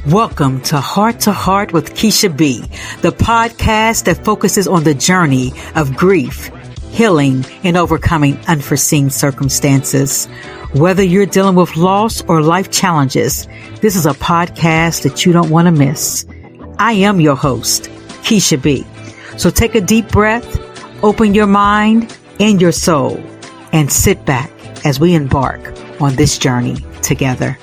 Welcome to Heart with Keisha B, the podcast that focuses on the journey of grief, healing, and overcoming unforeseen circumstances. Whether you're dealing with loss or life challenges, this is a podcast that you don't want to miss. I am your host, Keisha B. So take a deep breath, open your mind and your soul, and sit back as we embark on this journey together.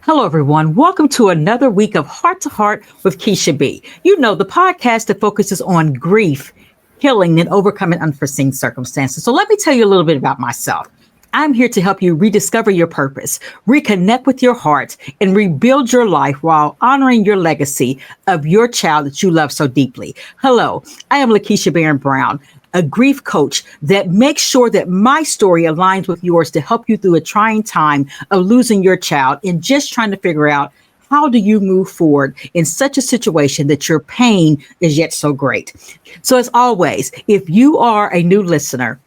Hello, everyone. Welcome to another week of Heart to Heart with Keisha B. You know, the podcast that focuses on grief, healing, and overcoming unforeseen circumstances. So let me tell you a little bit about myself. I'm here to help you rediscover your purpose, reconnect with your heart, and rebuild your life while honoring your legacy of your child that you love so deeply. Hello, I am Lakeisha Barron Brown, a grief coach that makes sure that my story aligns with yours to help you through a trying time of losing your child and just trying to figure out how do you move forward in such a situation that your pain is yet so great. So as always, if you are a new listener,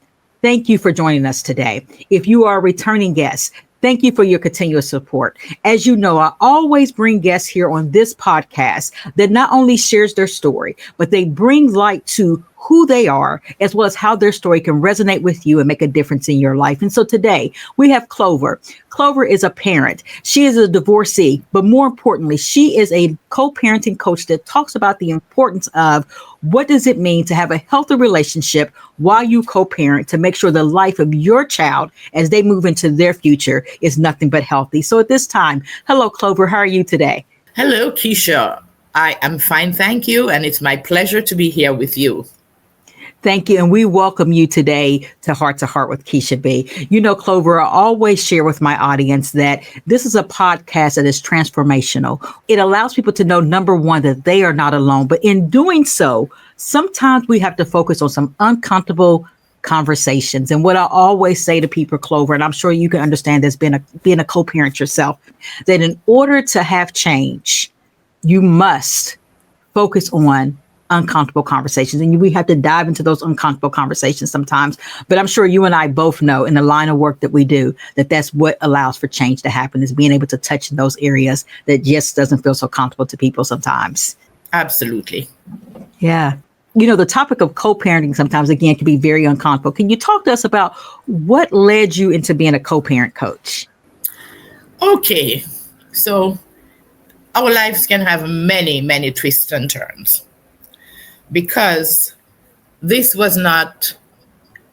thank you for joining us today. If you are a returning guest, thank you for your continuous support. As you know, I always bring guests here on this podcast that not only shares their story, but they bring light to who they are, as well as how their story can resonate with you and make a difference in your life. And so today we have Clover. Clover is a parent. She is a divorcee, but more importantly, she is a co-parenting coach that talks about the importance of what does it mean to have a healthy relationship while you co-parent to make sure the life of your child as they move into their future is nothing but healthy. So at this time, hello, Clover. How are you today? Hello, Keisha. I am fine, thank you. And it's my pleasure to be here with you. Thank you. And we welcome you today to Heart with Keisha B. You know, Clover, I always share with my audience that this is a podcast that is transformational. It allows people to know, number one, that they are not alone. But in doing so, sometimes we have to focus on some uncomfortable conversations. And what I always say to people, Clover, and I'm sure you can understand this being a co-parent yourself, that in order to have change, you must focus on uncomfortable conversations. And we have to dive into those uncomfortable conversations sometimes. But I'm sure you and I both know in the line of work that we do, that that's what allows for change to happen, is being able to touch in those areas that just doesn't feel so comfortable to people sometimes. Absolutely. Yeah. You know, the topic of co-parenting sometimes, again, can be very uncomfortable. Can you talk to us about what led you into being a co-parent coach? Okay. So our lives can have many, many twists and turns, because this was not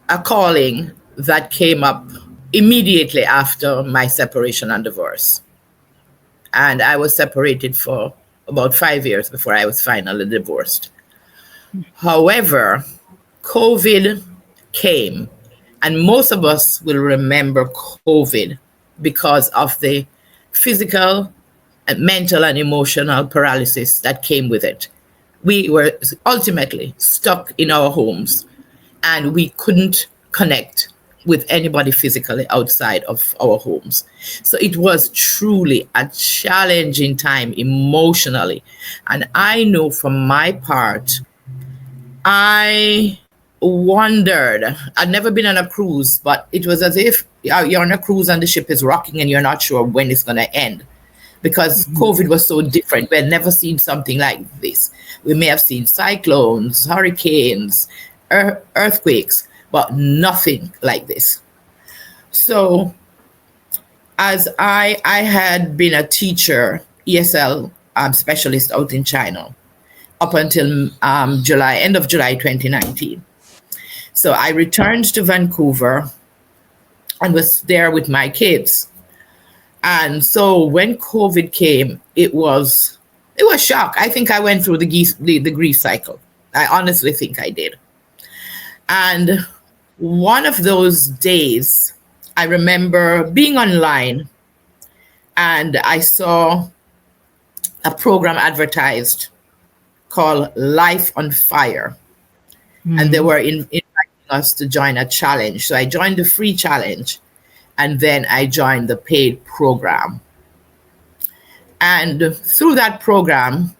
a calling that came up immediately after my separation and divorce. And I was separated for about 5 years before I was finally divorced. However, COVID came, and most of us will remember COVID because of the physical and mental and emotional paralysis that came with it. We were ultimately stuck in our homes, and we couldn't connect with anybody physically outside of our homes. So it was truly a challenging time emotionally. And I know from my part, I wondered, I'd never been on a cruise, but it was as if you're on a cruise and the ship is rocking and you're not sure when it's going to end, because COVID was so different. We had never seen something like this. We may have seen cyclones, hurricanes, earthquakes, but nothing like this. So as I had been a teacher, ESL specialist out in China up until end of July 2019. So I returned to Vancouver and was there with my kids. And so when COVID came, it was shock. I think I went through the grief cycle. I honestly think I did. And one of those days, I remember being online and I saw a program advertised called Life on Fire. Mm-hmm. And they were inviting us to join a challenge. So I joined the free challenge, and then I joined the paid program. And through that program,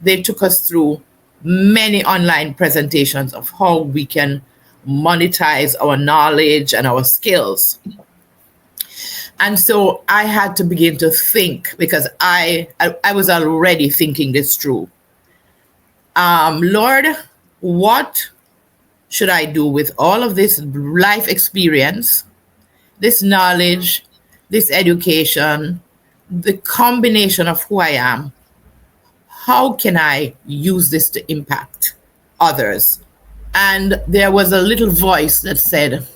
they took us through many online presentations of how we can monetize our knowledge and our skills. And so I had to begin to think, because I was already thinking this through. Lord, what should I do with all of this life experience, this knowledge, this education, the combination of who I am? How can I use this to impact others? And there was a little voice that said,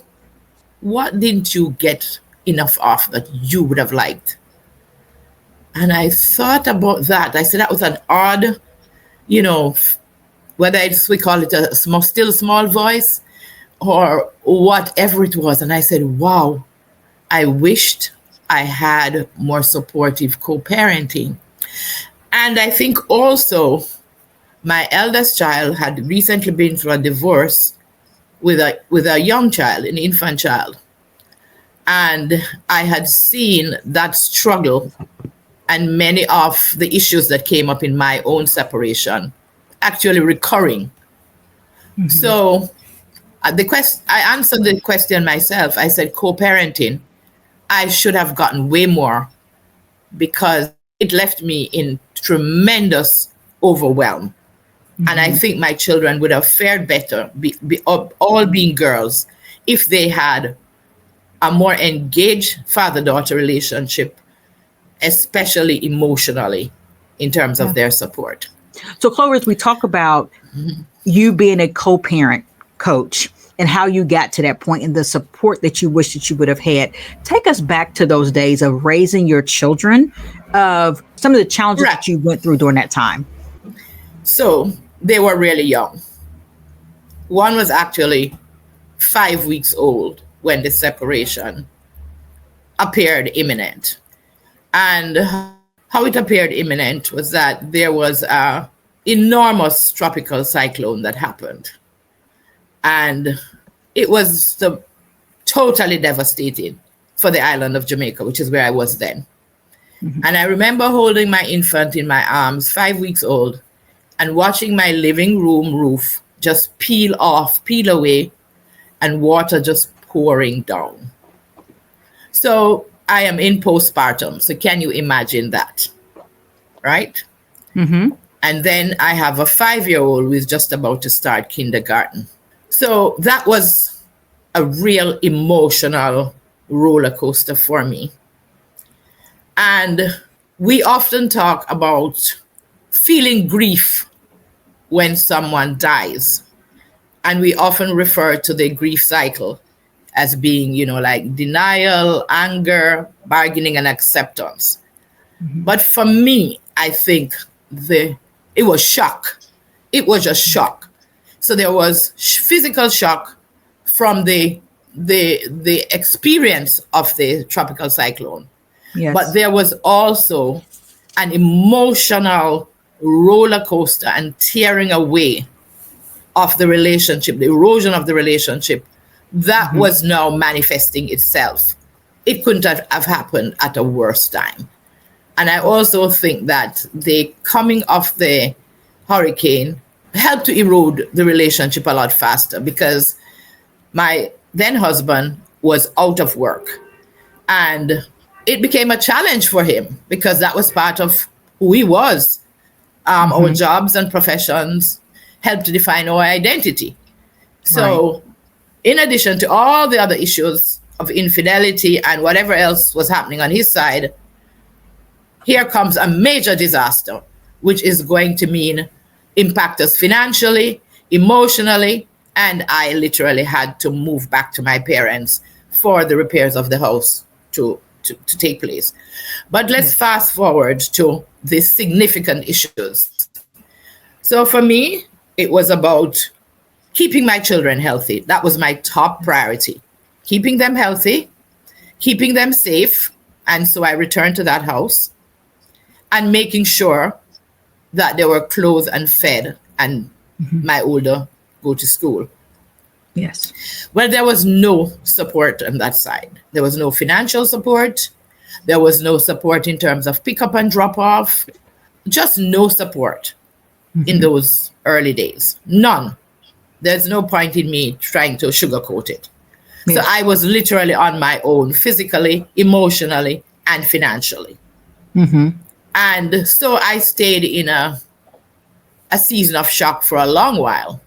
what didn't you get enough of that you would have liked? And I thought about that. I said that was an odd, whether we call it a still small voice or whatever it was. And I said, wow, I wished I had more supportive co-parenting. And I think also my eldest child had recently been through a divorce with a young child, an infant child. And I had seen that struggle and many of the issues that came up in my own separation actually recurring. Mm-hmm. So I answered the question myself. I said, co-parenting, I should have gotten way more, because it left me in tremendous overwhelm. Mm-hmm. And I think my children would have fared better, all being girls, if they had a more engaged father-daughter relationship, especially emotionally, in terms of their support. So, Clover, as we talk about you being a co-parent coach and how you got to that point and the support that you wish that you would have had, take us back to those days of raising your children, of some of the challenges that you went through during that time. So they were really young. One was actually 5 weeks old when the separation appeared imminent. And how it appeared imminent was that there was an enormous tropical cyclone that happened. And it was totally devastating for the island of Jamaica, which is where I was then. Mm-hmm. And I remember holding my infant in my arms, 5 weeks old, and watching my living room roof just peel away, and water just pouring down. So I am in postpartum. So can you imagine that? Right? Mm-hmm. And then I have a 5-year-old who is just about to start kindergarten. So that was a real emotional roller coaster for me. And we often talk about feeling grief when someone dies. And we often refer to the grief cycle as being, like denial, anger, bargaining, and acceptance. Mm-hmm. But for me, I think it was shock. It was just shock. So there was physical shock from the experience of the tropical cyclone. Yes. But there was also an emotional roller coaster and tearing away of the relationship, the erosion of the relationship that was now manifesting itself. It couldn't have happened at a worse time. And I also think that the coming of the hurricane helped to erode the relationship a lot faster, because my then husband was out of work. And it became a challenge for him, because that was part of who he was. Our jobs and professions helped to define our identity. So in addition to all the other issues of infidelity and whatever else was happening on his side, here comes a major disaster, which is going to mean impact us financially, emotionally, and I literally had to move back to my parents for the repairs of the house to take place. But let's fast forward to the significant issues. So for me, it was about keeping my children healthy. That was my top priority. Keeping them healthy, keeping them safe. And so I returned to that house, and making sure that they were clothed and fed, and my older go to school. Yes. Well, there was no support on that side. There was no financial support. There was no support in terms of pick up and drop off. Just no support in those early days. None. There's no point in me trying to sugarcoat it. So Yes. I was literally on my own, physically, emotionally, and financially. Mm-hmm. And so I stayed in a season of shock for a long while.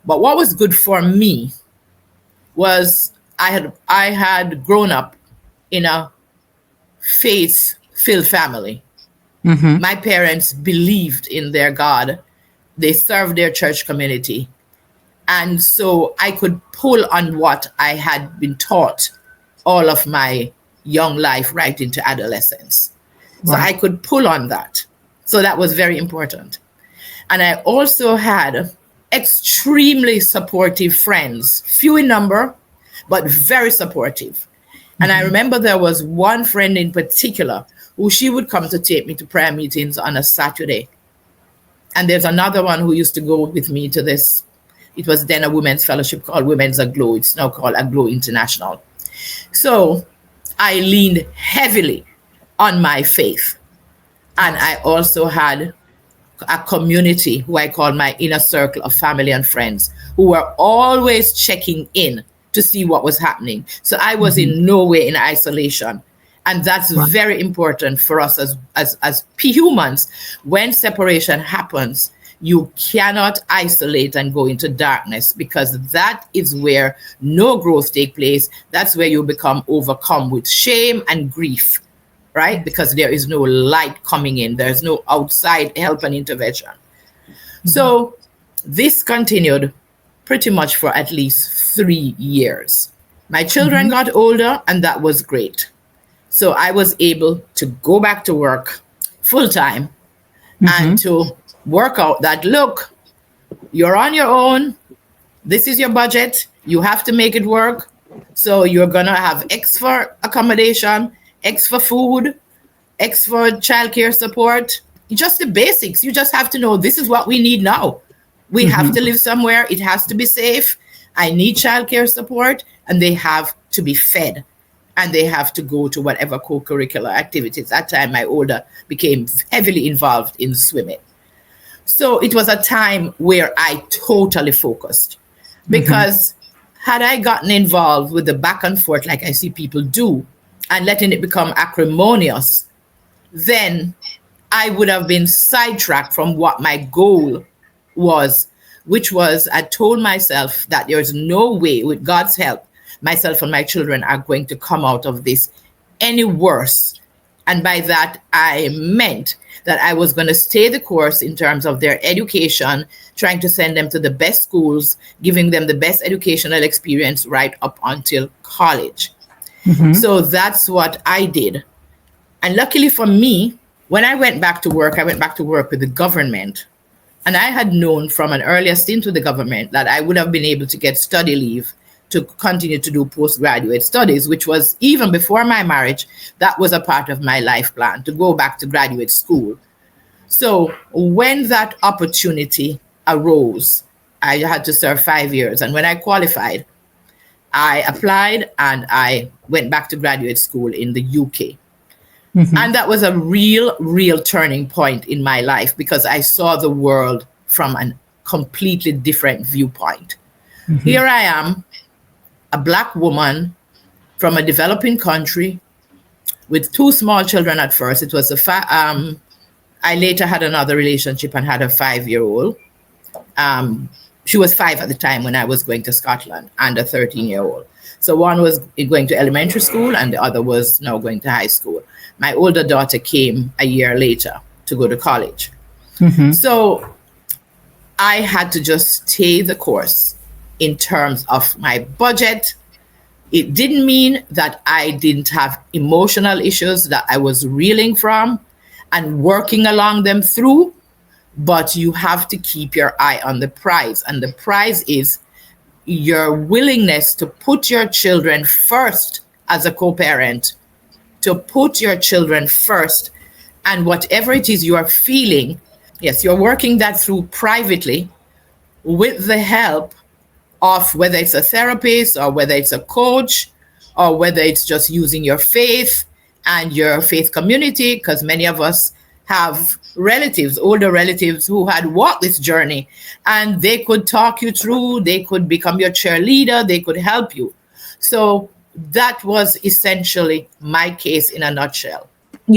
But what was good for me was I had grown up in a faith-filled family. Mm-hmm. My parents believed in their God. They served their church community. And so I could pull on what I had been taught all of my young life right into adolescence. So I Right. could pull on that. So that was very important. And I also had extremely supportive friends, few in number, but very supportive. And I remember there was one friend in particular who she would come to take me to prayer meetings on a Saturday. And there's another one who used to go with me to this. It was then a women's fellowship called Women's Aglow. It's now called Aglow International. So I leaned heavily on my faith. And I also had a community who I call my inner circle of family and friends who were always checking in to see what was happening. So I was in no way in isolation. And that's Right. very important for us as humans. When separation happens, you cannot isolate and go into darkness, because that is where no growth takes place. That's where you become overcome with shame and grief, right? Because there is no light coming in. There's no outside help and intervention. So this continued pretty much for at least 3 years. My children got older, and that was great. So I was able to go back to work full time and to work out that, look, you're on your own. This is your budget. You have to make it work. So you're going to have X for accommodation, X for food, X for childcare support, just the basics. You just have to know this is what we need now. We have to live somewhere. It has to be safe. I need childcare support, and they have to be fed, and they have to go to whatever co-curricular activities. At that time, my older became heavily involved in swimming. So it was a time where I totally focused, because had I gotten involved with the back and forth like I see people do and letting it become acrimonious, then I would have been sidetracked from what my goal was, which was I told myself that there's no way, with God's help, myself and my children are going to come out of this any worse. And by that, I meant that I was going to stay the course in terms of their education, trying to send them to the best schools, giving them the best educational experience right up until college. So that's what I did. And luckily for me, when I went back to work, I went back to work with the government. And I had known from an earlier stint with the government that I would have been able to get study leave to continue to do postgraduate studies, which was even before my marriage. That was a part of my life plan, to go back to graduate school. So when that opportunity arose, I had to serve 5 years. And when I qualified, I applied and I went back to graduate school in the UK. And that was a real turning point in my life, because I saw the world from a completely different viewpoint. Here I am, a Black woman from a developing country with 2 small children at first. It was I later had another relationship and had a 5-year-old. She was 5 at the time when I was going to Scotland, and a 13-year-old. So one was going to elementary school and the other was now going to high school. My older daughter came a year later to go to college. So I had to just stay the course in terms of my budget. It didn't mean that I didn't have emotional issues that I was reeling from and working along them through, but you have to keep your eye on the prize. And the prize is your willingness to put your children first as a co-parent, to put your children first, and whatever it is you are feeling, yes, you're working that through privately with the help of whether it's a therapist or whether it's a coach or whether it's just using your faith and your faith community, because many of us have relatives, older relatives who had walked this journey, and they could talk you through, they could become your cheerleader, they could help you. So that was essentially my case in a nutshell.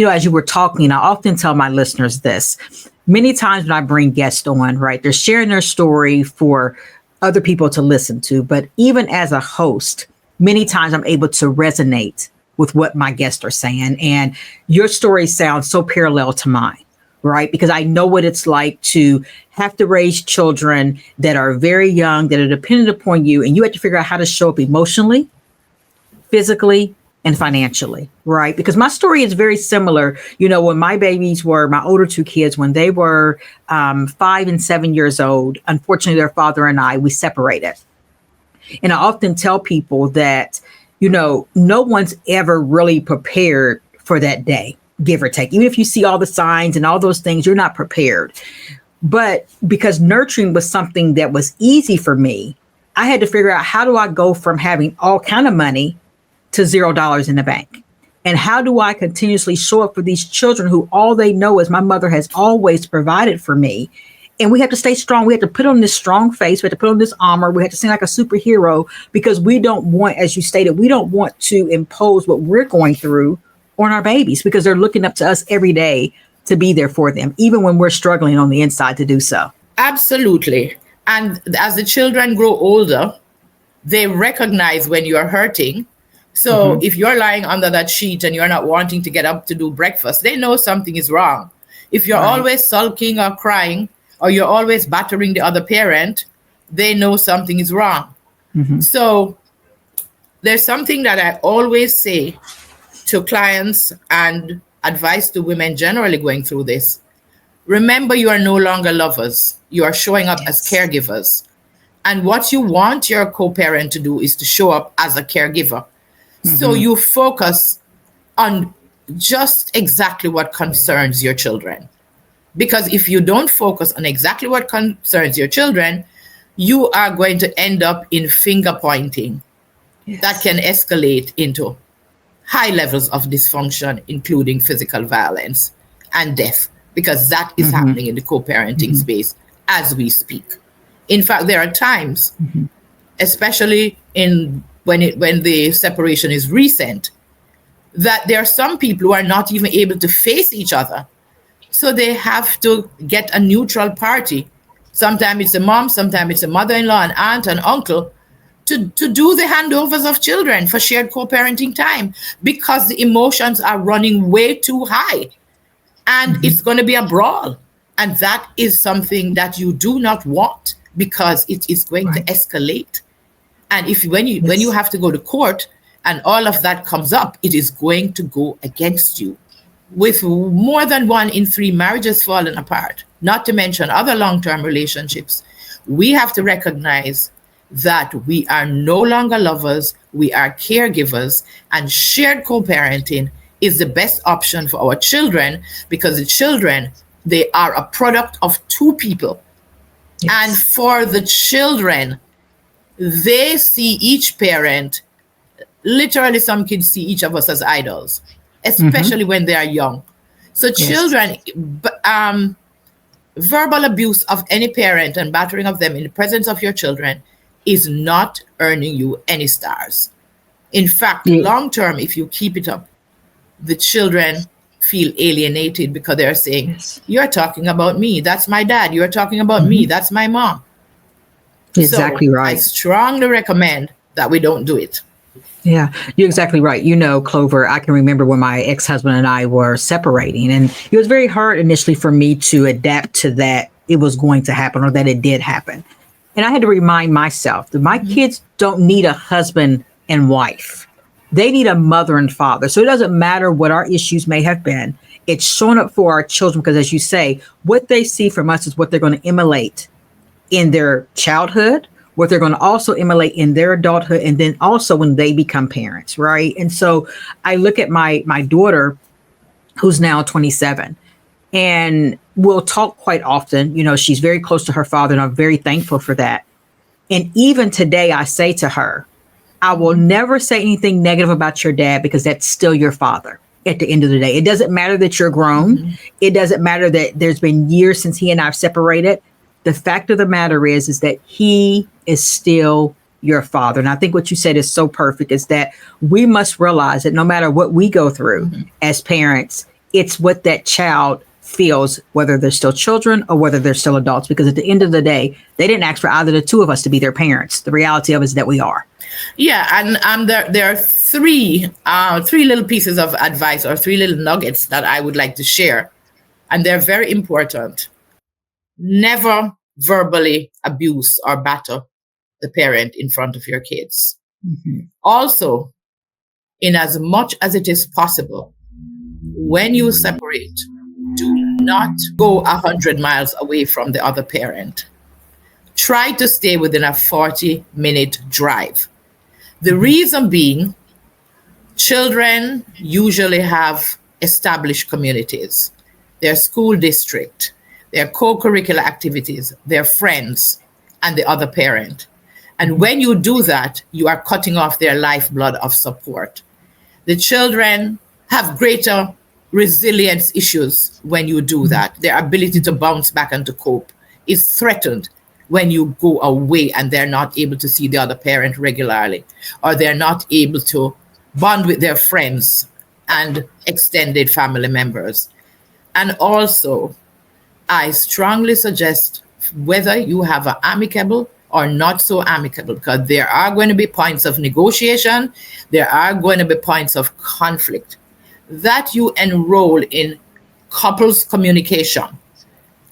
As you were talking, I often tell my listeners this. Many times when I bring guests on, right, they're sharing their story for other people to listen to. But even as a host, many times I'm able to resonate with what my guests are saying. And your story sounds so parallel to mine, right? Because I know what it's like to have to raise children that are very young, that are dependent upon you. And you have to figure out how to show up emotionally, physically, and financially, right? Because my story is very similar. When my babies were, my older two kids, when they were 5 and 7 years old, unfortunately, their father and I, we separated. And I often tell people that, no one's ever really prepared for that day, give or take. Even if you see all the signs and all those things, you're not prepared. But because nurturing was something that was easy for me, I had to figure out, how do I go from having all kind of money to $0 in the bank? And how do I continuously show up for these children who all they know is my mother has always provided for me? And we have to stay strong. We have to put on this strong face. We have to put on this armor. We have to seem like a superhero, because we don't want, as you stated, we don't want to impose what we're going through on our babies, because they're looking up to us every day to be there for them, even when we're struggling on the inside to do so. Absolutely. And as the children grow older, they recognize when you're hurting. So if you're lying under that sheet and you're not wanting to get up to do breakfast, they know something is wrong. If you're always sulking or crying, or you're always battering the other parent, they know something is wrong. So there's something that I always say to clients and advice to women generally going through this. Remember, you are no longer lovers. You are showing up as caregivers. And what you want your co-parent to do is to show up as a caregiver. So you focus on just exactly what concerns your children. Because if you don't focus on exactly what concerns your children, you are going to end up in finger pointing that can escalate into high levels of dysfunction, including physical violence and death, because that is happening in the co-parenting space as we speak. In fact, there are times, especially when the separation is recent, that there are some people who are not even able to face each other. So they have to get a neutral party. Sometimes it's a mom, sometimes it's a mother-in-law, an aunt, an uncle, to do the handovers of children for shared co-parenting time, because the emotions are running way too high. And it's going to be a brawl. And that is something that you do not want, because it is going to escalate. And when you have to go to court and all of that comes up, it is going to go against you. With more than 1 in 3 marriages falling apart, not to mention other long-term relationships, we have to recognize that we are no longer lovers, we are caregivers, and shared co-parenting is the best option for our children, because the children, they are a product of 2 people. And for the children, they see each parent, literally some kids see each of us as idols, especially when they are young. So children, verbal abuse of any parent and battering of them in the presence of your children is not earning you any stars. In fact, long term, if you keep it up, the children feel alienated, because they're saying, you're talking about me, that's my dad. You're talking about me, that's my mom. Exactly right. I strongly recommend that we don't do it. Yeah, you're exactly right. Clover, I can remember when my ex-husband and I were separating, and it was very hard initially for me to adapt to that it was going to happen, or that it did happen. And I had to remind myself that my kids don't need a husband and wife. They need a mother and father. So it doesn't matter what our issues may have been. It's showing up for our children, because, as you say, what they see from us is what they're going to emulate in their childhood, what they're going to also emulate in their adulthood, and then also when they become parents, right? And so I look at my daughter, who's now 27, and we'll talk quite often. She's very close to her father, and I'm very thankful for that. And even today, I say to her, I will never say anything negative about your dad, because that's still your father at the end of the day. It doesn't matter that you're grown. It doesn't matter that there's been years since he and I have separated. The fact of the matter is that he is still your father. And I think what you said is so perfect, is that we must realize that no matter what we go through as parents, it's what that child feels, whether they're still children or whether they're still adults, because at the end of the day, they didn't ask for either the two of us to be their parents. The reality of it is that we are. Yeah, and there are three little pieces of advice, or three little nuggets that I would like to share, and they're very important. Never verbally abuse or batter the parent in front of your kids. Also, in as much as it is possible, when you separate, do not go 100 miles away from the other parent. Try to stay within a 40-minute drive. The reason being, children usually have established communities, their school district, their co-curricular activities, their friends, and the other parent. And when you do that, you are cutting off their lifeblood of support. The children have greater resilience issues when you do that. Their ability to bounce back and to cope is threatened when you go away and they're not able to see the other parent regularly, or they're not able to bond with their friends and extended family members. And also, I strongly suggest, whether you have an amicable or not so amicable, because there are going to be points of negotiation, there are going to be points of conflict, that you enroll in couples communication.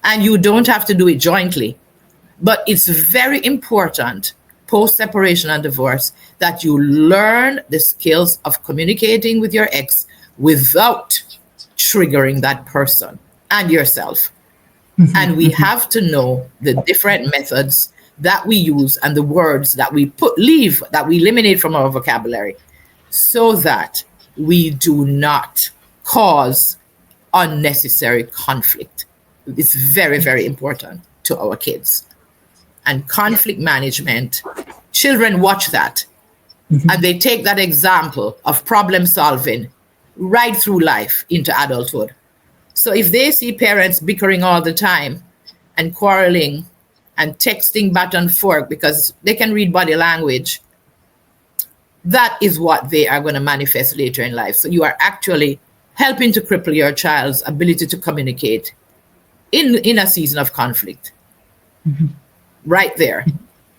And you don't have to do it jointly, but it's very important post-separation and divorce that you learn the skills of communicating with your ex without triggering that person and yourself. And we have to know the different methods that we use and the words that we eliminate from our vocabulary, so that we do not cause unnecessary conflict. It's very, very important to our kids. And conflict management, children watch that, and they take that example of problem solving right through life into adulthood. So if they see parents bickering all the time and quarreling and texting back and forth because they can read body language, that is what they are going to manifest later in life. So you are actually helping to cripple your child's ability to communicate in a season of conflict. Right there.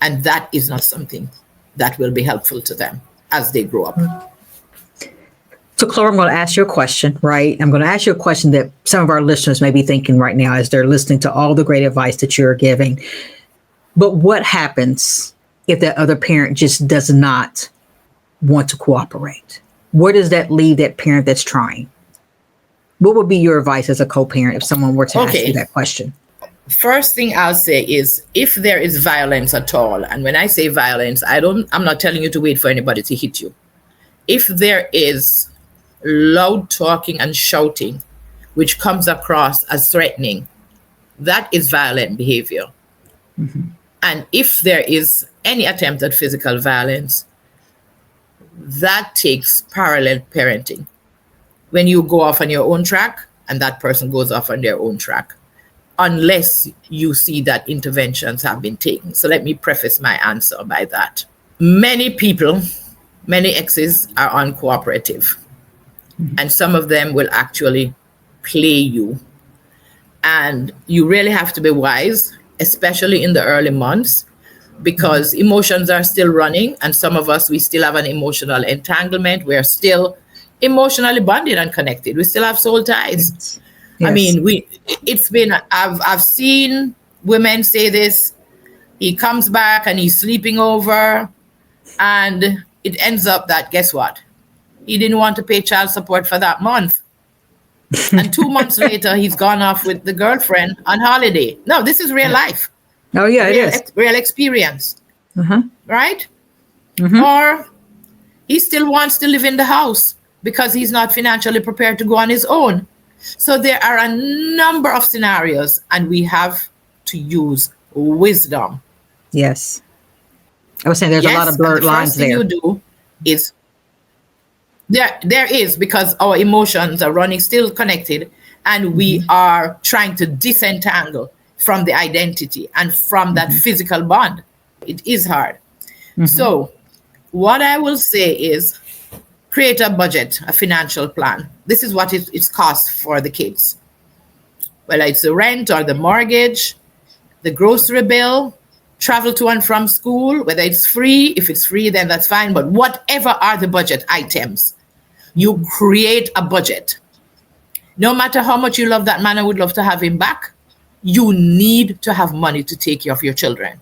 And that is not something that will be helpful to them as they grow up. So, Clover, I'm going to ask you a question, right? I'm going to ask you a question that some of our listeners may be thinking right now as they're listening to all the great advice that you're giving. But what happens if that other parent just does not want to cooperate? Where does that leave that parent that's trying? What would be your advice as a co-parent if someone were to ask you that question? First thing I'll say is, if there is violence at all, and when I say violence, I'm not telling you to wait for anybody to hit you. If there is loud talking and shouting, which comes across as threatening, that is violent behavior. And if there is any attempt at physical violence, that takes parallel parenting. When you go off on your own track and that person goes off on their own track, unless you see that interventions have been taken. So let me preface my answer by that. Many people, many exes are uncooperative, and some of them will actually play you. And you really have to be wise, especially in the early months, because emotions are still running, and some of us, we still have an emotional entanglement. We're still emotionally bonded and connected. We still have soul ties. Yes. I mean, I've seen women say this: he comes back and he's sleeping over, and it ends up that, guess what? He didn't want to pay child support for that month. And 2 months later, he's gone off with the girlfriend on holiday. No, this is real life. Oh, yeah, it is. Real experience. Right? Or he still wants to live in the house because he's not financially prepared to go on his own. So there are a number of scenarios, and we have to use wisdom. Yes. I was saying there's a lot of blurred lines there. The first thing you do is, there is, because our emotions are running still connected, and we are trying to disentangle from the identity and from that physical bond. It is hard. So what I will say is create a budget, a financial plan. This is what it's cost for the kids. Whether it's the rent or the mortgage, the grocery bill, travel to and from school, whether it's free. If it's free, then that's fine. But whatever are the budget items, you create a budget. No matter how much you love that man and would love to have him back, you need to have money to take care of your children.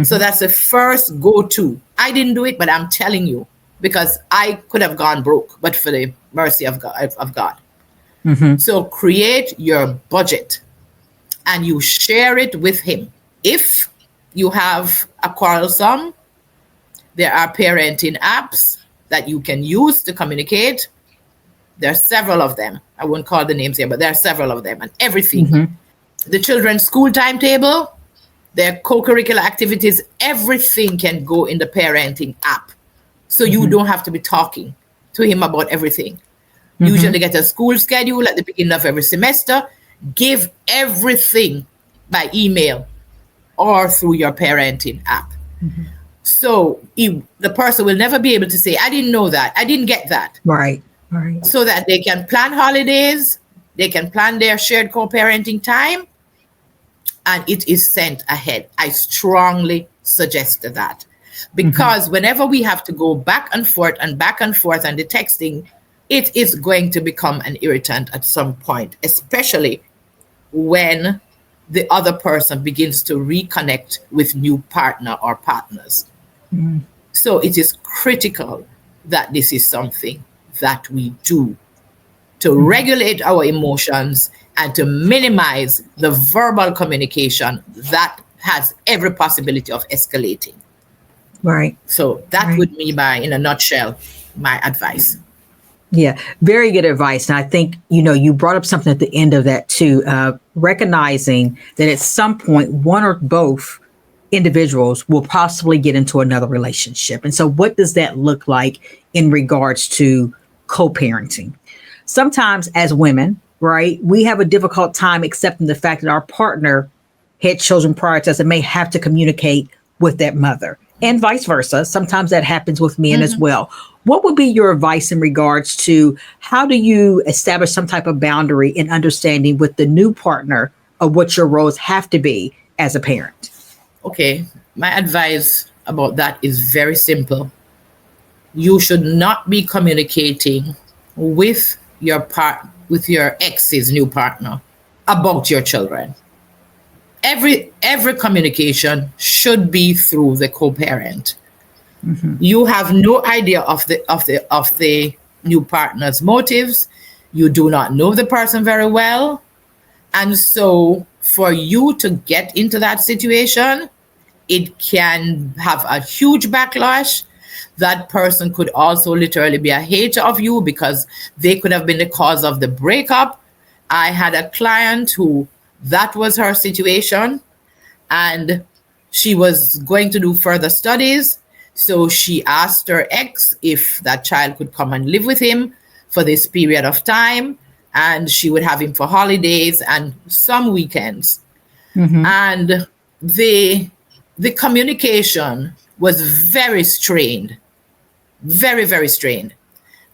So that's the first go-to. I didn't do it, but I'm telling you, because I could have gone broke, but for the mercy of God. So create your budget and you share it with him. If you have a quarrelsome, there are parenting apps that you can use to communicate. There are several of them. I won't call the names here, but there are several of them, and everything. The children's school timetable, their co-curricular activities, everything can go in the parenting app. So you don't have to be talking to him about everything. Usually get a school schedule at the beginning of every semester. Give everything by email or through your parenting app. So the person will never be able to say, I didn't know that. I didn't get that. Right. So that they can plan holidays. They can plan their shared co-parenting time. And it is sent ahead. I strongly suggest that. Because whenever we have to go back and forth and the texting, it is going to become an irritant at some point, especially when the other person begins to reconnect with new partner or partners. So it is critical that this is something that we do to regulate our emotions and to minimize the verbal communication that has every possibility of escalating. Right. So that would be in a nutshell, my advice. Yeah, very good advice. And I think, you brought up something at the end of that too, recognizing that at some point, one or both individuals will possibly get into another relationship. And so what does that look like in regards to co-parenting? Sometimes as women, right, we have a difficult time accepting the fact that our partner had children prior to us and may have to communicate with that mother, and vice versa. Sometimes that happens with men as well. What would be your advice in regards to how do you establish some type of boundary and understanding with the new partner of what your roles have to be as a parent? Okay, my advice about that is very simple. You should not be communicating with your ex's new partner about your children. Every communication should be through the co-parent. You have no idea of the new partner's motives. You do not know the person very well. And so for you to get into that situation, it can have a huge backlash. That person could also literally be a hater of you because they could have been the cause of the breakup. I had a client who that was her situation, and she was going to do further studies. So she asked her ex if that child could come and live with him for this period of time, and she would have him for holidays and some weekends. And the communication was very strained, very, very strained.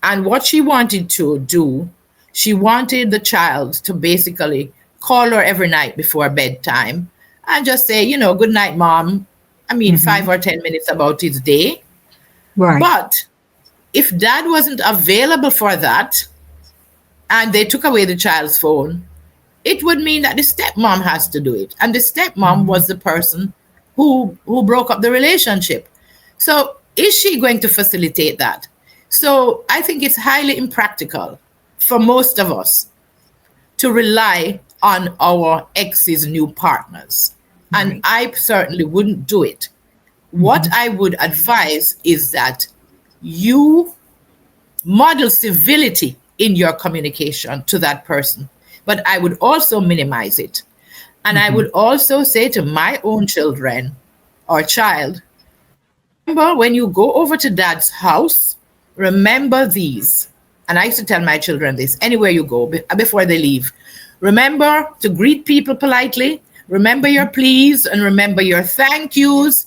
And what she wanted to do, she wanted the child to basically call her every night before bedtime and just say, good night, mom. 5 or 10 minutes about his day. Right. But if dad wasn't available for that and they took away the child's phone, it would mean that the stepmom has to do it. And the stepmom was the person who broke up the relationship. So is she going to facilitate that? So I think it's highly impractical for most of us to rely on our ex's new partners. And I certainly wouldn't do it. What I would advise is that you model civility in your communication to that person. But I would also minimize it. And I would also say to my own children or child, remember when you go over to dad's house, remember these. And I used to tell my children this anywhere you go before they leave. Remember to greet people politely. Remember your please and remember your thank yous.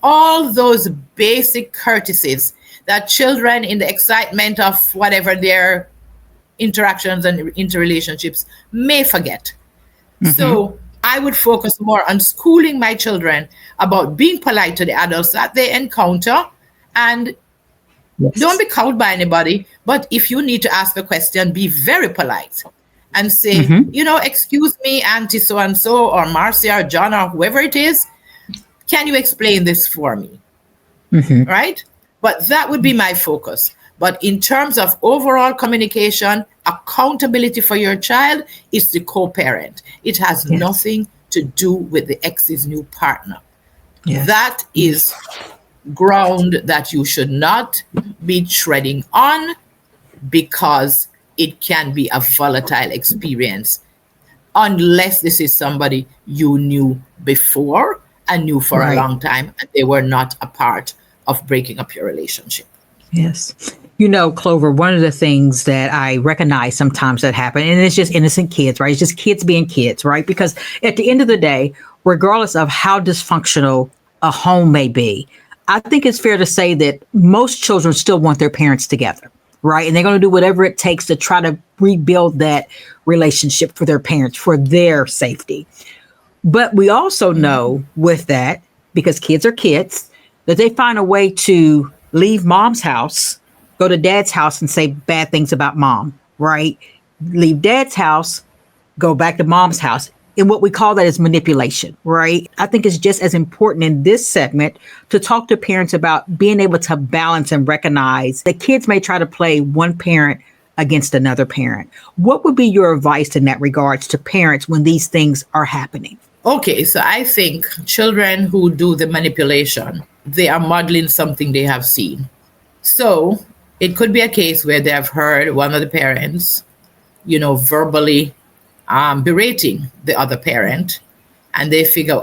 all those basic courtesies that children in the excitement of whatever their interactions and interrelationships may forget. So I would focus more on schooling my children about being polite to the adults that they encounter, and don't be cowed by anybody. But if you need to ask a question, be very polite and say, excuse me, Auntie so-and-so, or Marcia, or John, or whoever it is, can you explain this for me? Right? But that would be my focus. But in terms of overall communication, accountability for your child is the co-parent. It has nothing to do with the ex's new partner. That is ground that you should not be treading on, because it can be a volatile experience unless this is somebody you knew before and knew for a long time, and they were not a part of breaking up your relationship. Yes. Clover, one of the things that I recognize sometimes that happen, and it's just innocent kids, right? It's just kids being kids, right? Because at the end of the day, regardless of how dysfunctional a home may be, I think it's fair to say that most children still want their parents together, right? And they're going to do whatever it takes to try to rebuild that relationship for their parents, for their safety. But we also know with that, because kids are kids, that they find a way to leave mom's house, go to dad's house and say bad things about mom, right? Leave dad's house, go back to mom's house. And what we call that is manipulation, right? I think it's just as important in this segment to talk to parents about being able to balance and recognize that kids may try to play one parent against another parent. What would be your advice in that regards to parents when these things are happening? Okay, so I think children who do the manipulation, they are modeling something they have seen. So it could be a case where they have heard one of the parents, verbally berating the other parent, and they figure,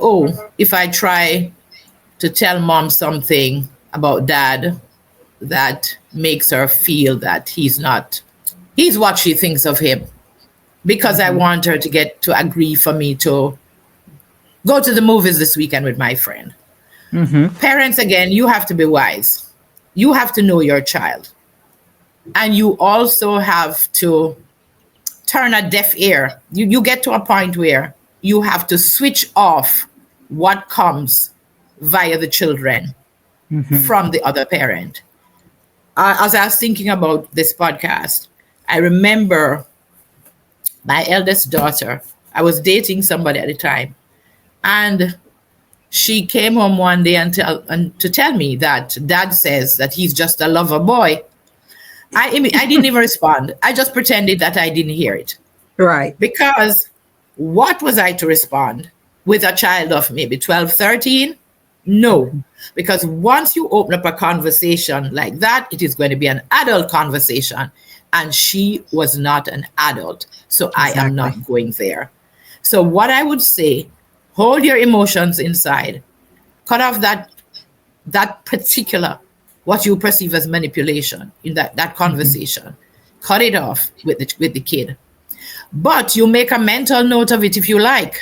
if I try to tell mom something about dad that makes her feel that he's what she thinks of him, because I want her to get to agree for me to go to the movies this weekend with my friend. Parents, again, you have to be wise. You have to know your child. And you also have to turn a deaf ear. You get to a point where you have to switch off what comes via the children from the other parent. As I was thinking about this podcast, I remember my eldest daughter. I was dating somebody at the time, and she came home one day and to tell me that dad says that he's just a lover boy. I didn't even respond. I just pretended that I didn't hear it. Right. Because what was I to respond with a child of maybe 12, 13? No. Because once you open up a conversation like that, it is going to be an adult conversation. And she was not an adult. So I am not going there. So what I would say, hold your emotions inside. Cut off that particular, what you perceive as manipulation in that conversation. Cut it off with the kid. But you make a mental note of it if you like.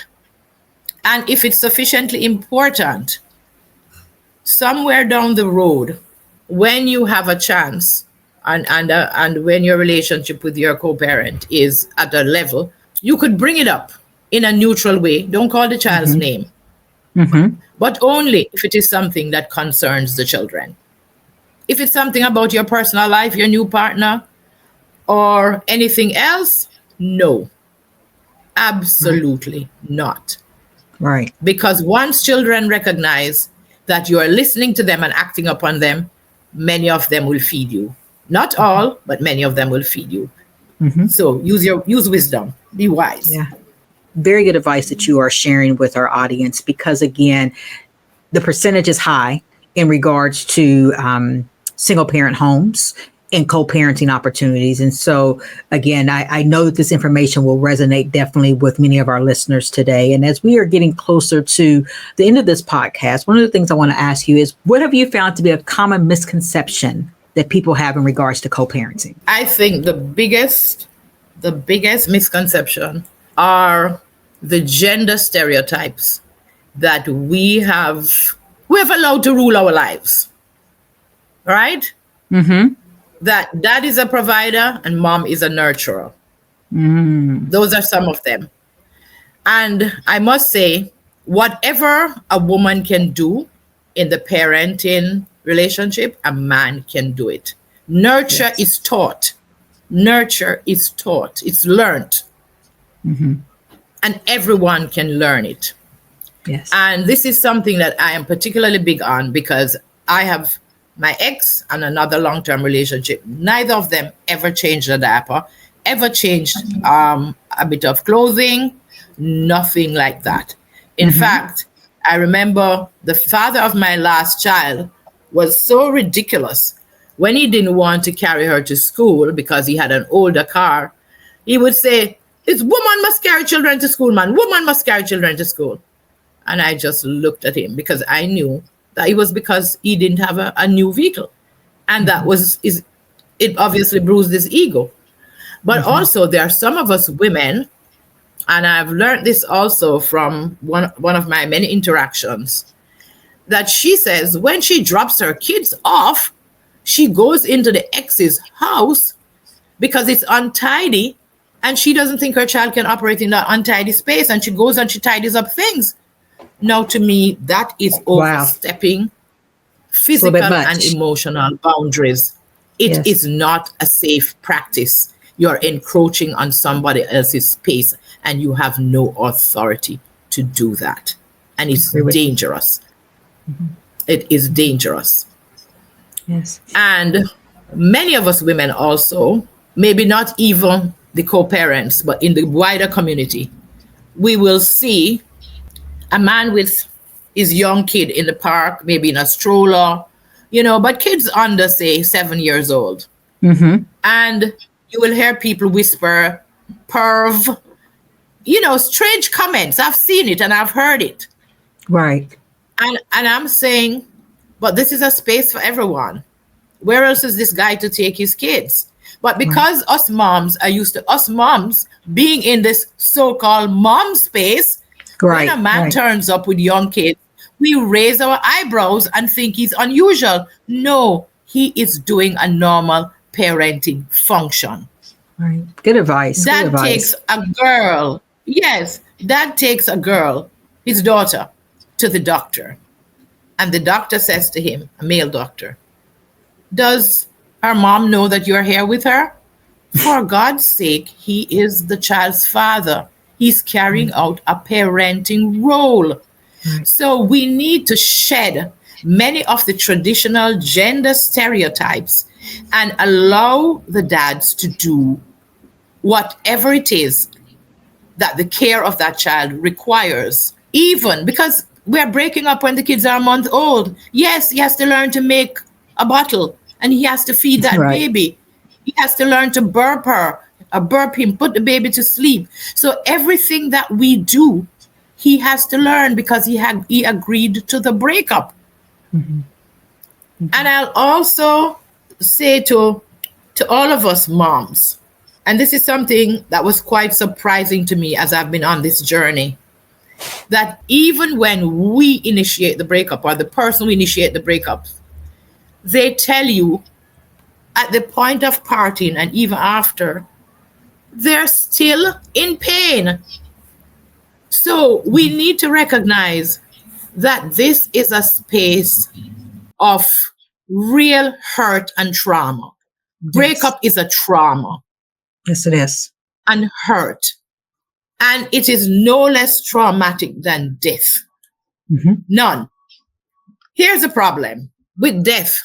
And if it's sufficiently important, somewhere down the road, when you have a chance and when your relationship with your co-parent is at a level, you could bring it up in a neutral way. Don't call the child's name. But only if it is something that concerns the children. If it's something about your personal life, your new partner, or anything else, no. Absolutely not. Right. Because once children recognize that you are listening to them and acting upon them, many of them will feed you. Not all, but many of them will feed you. So use wisdom. Be wise. Yeah. Very good advice that you are sharing with our audience, because again, the percentage is high in regards to single parent homes and co-parenting opportunities. And so again, I know that this information will resonate definitely with many of our listeners today. And as we are getting closer to the end of this podcast, one of the things I want to ask you is, what have you found to be a common misconception that people have in regards to co-parenting? I think the biggest misconception are the gender stereotypes that we have we're allowed to rule our lives, right? Mm-hmm. That dad is a provider and mom is a nurturer. Mm. Those are some of them. And I must say, whatever a woman can do in the parenting relationship, a man can do it. Nurture Yes. is taught. Nurture is taught. It's learned. Mm-hmm. And everyone can learn it. Yes. And this is something that I am particularly big on because I have my ex and another long-term relationship. Neither of them ever changed a diaper, ever changed a bit of clothing, nothing like that. In Mm-hmm. fact, I remember the father of my last child was so ridiculous. When he didn't want to carry her to school because he had an older car, he would say, "This woman must carry children to school, man. Woman must carry children to school." And I just looked at him because I knew that it was because he didn't have a new vehicle. And that was it obviously bruised his ego. But also there are some of us women, and I've learned this also from one of my many interactions, that she says when she drops her kids off, she goes into the ex's house because it's untidy and she doesn't think her child can operate in that untidy space, and she goes and she tidies up things. Now, to me, that is Wow. overstepping It's a little bit physical and much. emotional boundaries. It Yes. is not a safe practice. You're encroaching on somebody else's space and you have no authority to do that. And it's Agree with you. dangerous. It is dangerous. Yes. And many of us women also, maybe not even the co-parents, but in the wider community, we will see a man with his young kid in the park, maybe in a stroller, but kids under, say, 7 years old. Mm-hmm. And you will hear people whisper, perv, strange comments. I've seen it and I've heard it. Right. And I'm saying, but this is a space for everyone. Where else is this guy to take his kids? But because us moms are used to us moms being in this so-called mom space, Right. when a man Right. turns up with young kids, we raise our eyebrows and think he's unusual. No, he is doing a normal parenting function. Right. Good advice. Good Dad advice. takes a girl. Yes, dad takes a girl, his daughter, to the doctor. And the doctor says to him, a male doctor, "Does her mom know that you're here with her?" For God's sake, he is the child's father. He's carrying out a parenting role. So we need to shed many of the traditional gender stereotypes and allow the dads to do whatever it is that the care of that child requires. Even because we're breaking up when the kids are a month old. Yes, he has to learn to make a bottle and he has to feed that Right. baby. He has to learn to burp her, burp him, put the baby to sleep. So everything that we do, he has to learn because he agreed to the breakup. And I'll also say to all of us moms, and this is something that was quite surprising to me as I've been on this journey, that even when we initiate the breakup or the person who initiate the breakup, they tell you at the point of parting and even after, they're still in pain. So we need to recognize that this is a space of real hurt and trauma. Breakup is a trauma Yes, it is. and hurt. And it is no less traumatic than death. Mm-hmm. None. Here's the problem. With death,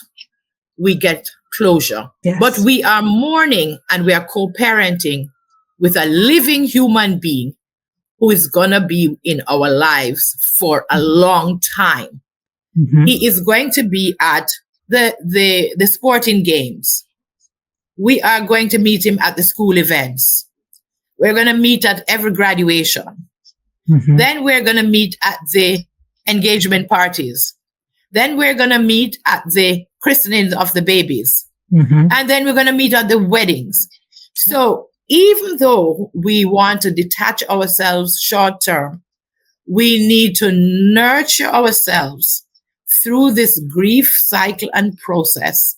we get closure. Yes. But we are mourning and we are co-parenting with a living human being who is going to be in our lives for a long time. Mm-hmm. He is going to be at the sporting games. We are going to meet him at the school events. We're going to meet at every graduation. Mm-hmm. Then we're going to meet at the engagement parties. Then we're going to meet at the christenings of the babies. Mm-hmm. And then we're going to meet at the weddings. So even though we want to detach ourselves short term, we need to nurture ourselves through this grief cycle and process,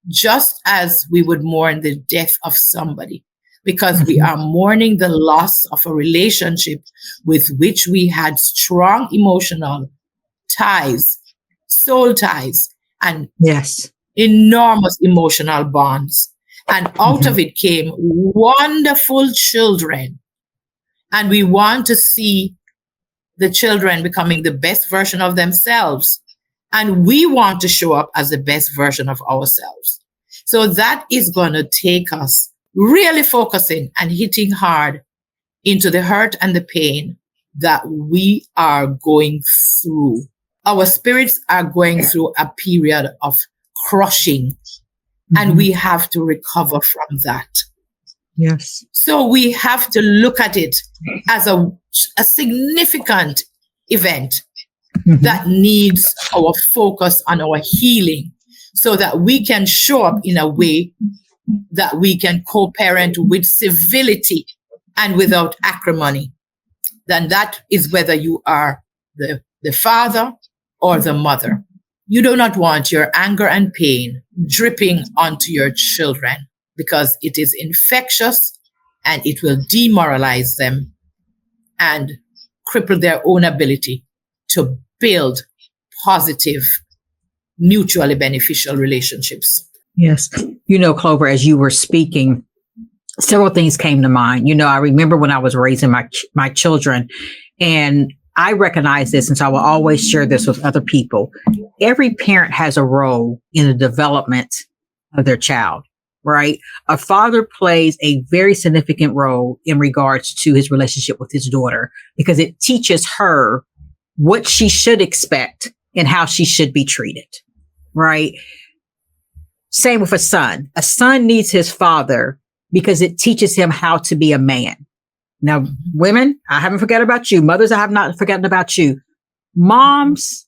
just as we would mourn the death of somebody, because we are mourning the loss of a relationship with which we had strong emotional ties, soul ties, and enormous emotional bonds. And out of it came wonderful children. And we want to see the children becoming the best version of themselves. And we want to show up as the best version of ourselves. So that is going to take us really focusing and hitting hard into the hurt and the pain that we are going through. Our spirits are going through a period of crushing, and we have to recover from that. Yes. So we have to look at it as a significant event that needs our focus on our healing, so that we can show up in a way that we can co-parent with civility and without acrimony. Then that is whether you are the father or the mother. You do not want your anger and pain dripping onto your children, because it is infectious and it will demoralize them and cripple their own ability to build positive, mutually beneficial relationships. Yes. Clover, as you were speaking, several things came to mind. I remember when I was raising my children, and I recognize this, and so I will always share this with other people. Every parent has a role in the development of their child, right? A father plays a very significant role in regards to his relationship with his daughter, because it teaches her what she should expect and how she should be treated, right? Same with a son. A son needs his father because it teaches him how to be a man. Now, women, I haven't forgotten about you. Mothers, I have not forgotten about you. Moms,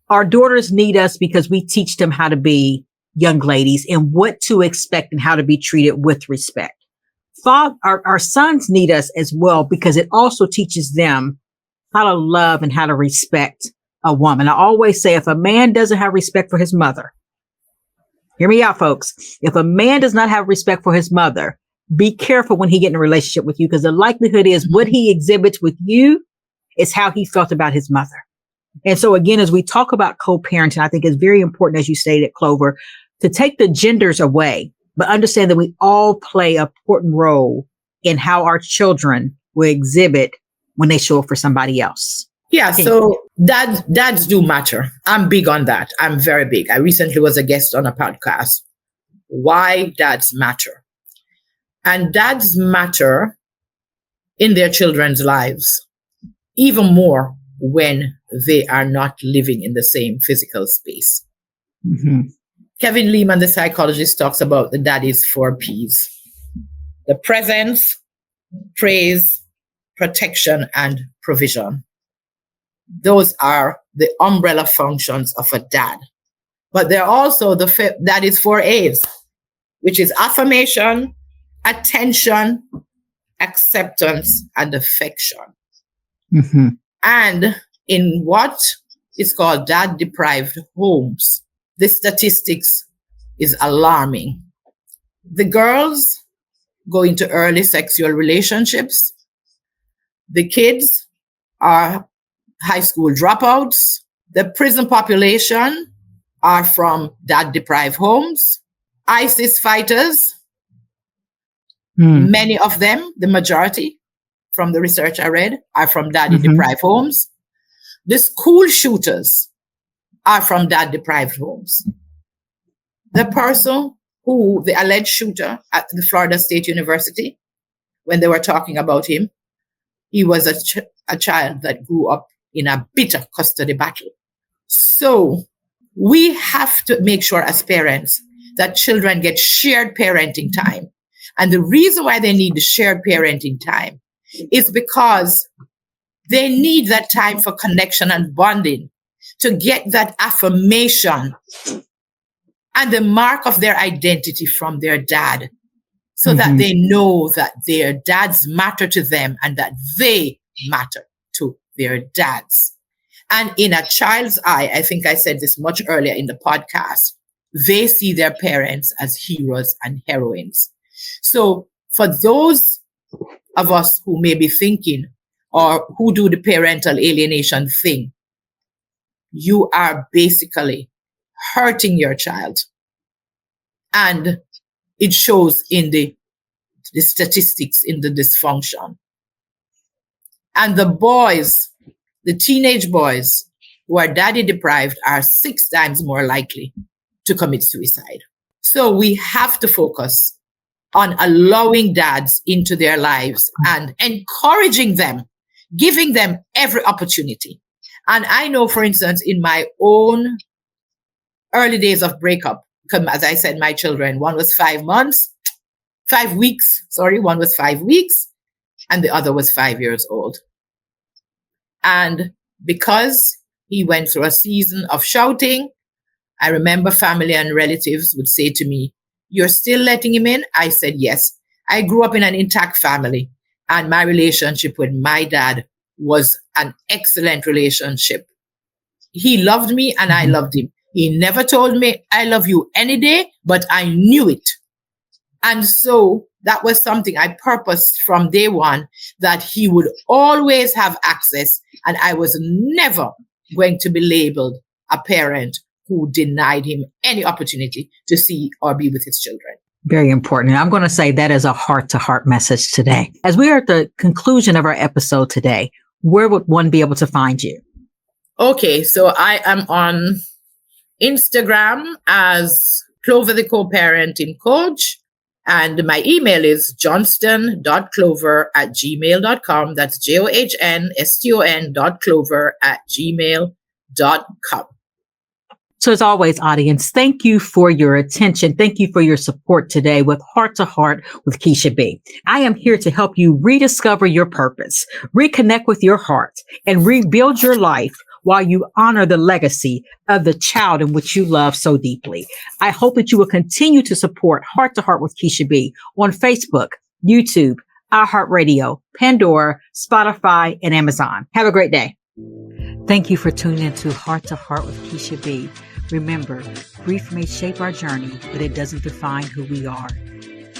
our daughters need us because we teach them how to be young ladies and what to expect and how to be treated with respect. Our sons need us as well, because it also teaches them how to love and how to respect a woman. I always say, if a man doesn't have respect for his mother, hear me out, folks. If a man does not have respect for his mother, be careful when he gets in a relationship with you, because the likelihood is what he exhibits with you is how he felt about his mother. And so again, as we talk about co-parenting, I think it's very important, as you stated, Clover, to take the genders away, but understand that we all play an important role in how our children will exhibit when they show up for somebody else. Yeah, so dads do matter. I'm big on that. I'm very big. I recently was a guest on a podcast, Why Dads Matter. And dads matter in their children's lives, even more when they are not living in the same physical space. Kevin Lehman, the psychologist, talks about the daddy's 4 Ps: the presence, praise, protection, and provision. Those are the umbrella functions of a dad. But they're also daddy's 4 A's, which is affirmation, attention, acceptance, and affection. And in what is called dad-deprived homes, the statistics is alarming. The girls go into early sexual relationships. The kids are high school dropouts. The prison population are from dad-deprived homes. ISIS fighters, many of them, the majority, from the research I read, are from daddy-deprived homes. The school shooters are from dad-deprived homes. The person the alleged shooter at the Florida State University, when they were talking about him, he was a child that grew up in a bitter custody battle. So we have to make sure as parents that children get shared parenting time. And the reason why they need the shared parenting time is because they need that time for connection and bonding, to get that affirmation and the mark of their identity from their dad, so that they know that their dads matter to them and that they matter to their dads. And in a child's eye, I think I said this much earlier in the podcast, they see their parents as heroes and heroines. So for those of us who may be thinking or who do the parental alienation thing, you are basically hurting your child. And it shows in the statistics in the dysfunction. And the boys, the teenage boys who are daddy deprived are 6 times more likely to commit suicide. So we have to focus on allowing dads into their lives and encouraging them, giving them every opportunity. And I know, for instance, in my own early days of breakup, as I said, my children, one was 5 weeks, one was 5 weeks, and the other was 5 years old. And because he went through a season of shouting, I remember family and relatives would say to me, "You're still letting him in?" I said, "Yes." I grew up in an intact family, and my relationship with my dad was an excellent relationship. He loved me and I loved him. He never told me, "I love you any day," but I knew it. And so that was something I purposed from day one, that he would always have access, and I was never going to be labeled a parent who denied him any opportunity to see or be with his children. Very important. And I'm going to say that is a heart-to-heart message today. As we are at the conclusion of our episode today, where would one be able to find you? Okay, so I am on Instagram as Clover the Co-Parenting Coach. And my email is johnston.clover@gmail.com. That's johnston.clover@gmail.com. So as always, audience, thank you for your attention. Thank you for your support today with Heart to Heart with Keisha B. I am here to help you rediscover your purpose, reconnect with your heart, and rebuild your life while you honor the legacy of the child in which you love so deeply. I hope that you will continue to support Heart to Heart with Keisha B on Facebook, YouTube, iHeartRadio, Pandora, Spotify, and Amazon. Have a great day. Thank you for tuning into Heart to Heart with Keisha B. Remember, grief may shape our journey, but it doesn't define who we are.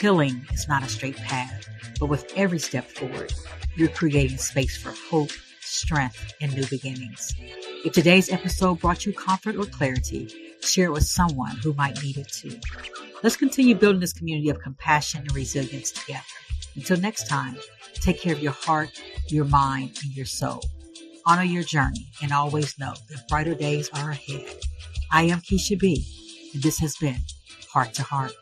Healing is not a straight path, but with every step forward, you're creating space for hope, strength, and new beginnings. If today's episode brought you comfort or clarity, share it with someone who might need it too. Let's continue building this community of compassion and resilience together. Until next time, take care of your heart, your mind, and your soul. Honor your journey and always know that brighter days are ahead. I am Keisha B, and this has been Heart to Heart.